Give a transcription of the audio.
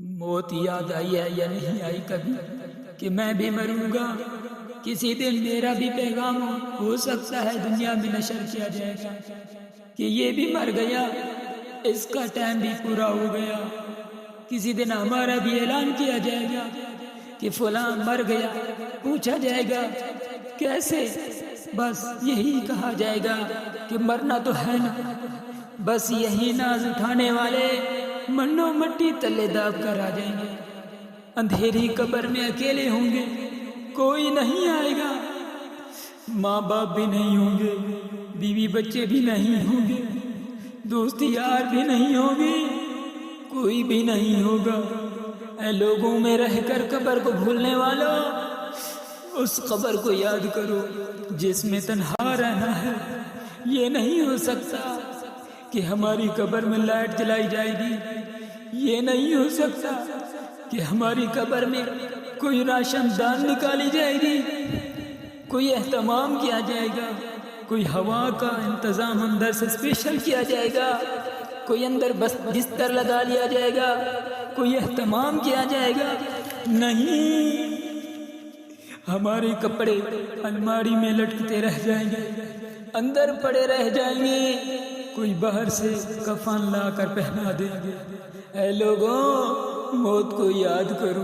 موت یاد آئی ہے یا نہیں آئی کبھی کہ میں بھی مروں گا؟ کسی دن میرا بھی پیغام ہو سکتا ہے دنیا میں نشر کیا جائے گا کہ یہ بھی مر گیا، اس کا ٹائم بھی پورا ہو گیا۔ کسی دن ہمارا بھی اعلان کیا جائے گا کہ فلاں مر گیا، پوچھا جائے گا کیسے؟ بس یہی کہا جائے گا کہ مرنا تو ہے نا۔ بس یہی ناز اٹھانے والے منو مٹی تلے داب کر آ جائیں گے۔ اندھیری قبر میں اکیلے ہوں گے، کوئی نہیں آئے گا، ماں باپ بھی نہیں ہوں گے، بیوی بچے بھی نہیں ہوں گے، دوست یار بھی نہیں ہوں گے، کوئی بھی نہیں ہوگا۔ اے لوگوں میں رہ کر قبر کو بھولنے والوں، اس قبر کو یاد کرو جس میں تنہا رہنا ہے۔ یہ نہیں ہو سکتا کہ ہماری قبر میں لائٹ جلائی جائے گی، یہ نہیں ہو سکتا کہ ہماری قبر میں کوئی راشن دان نکالی جائے گی، کوئی اہتمام کیا جائے گا، کوئی ہوا کا انتظام اندر سے اسپیشل کیا جائے گا، کوئی اندر بس بستر لگا لیا جائے گا، کوئی اہتمام کیا جائے گا؟ نہیں، ہمارے کپڑے الماری میں لٹکتے رہ جائیں گے، اندر پڑے رہ جائیں گے، کوئی باہر سے کفن لا کر پہنا دیں گے۔ اے لوگوں، موت کو یاد کرو۔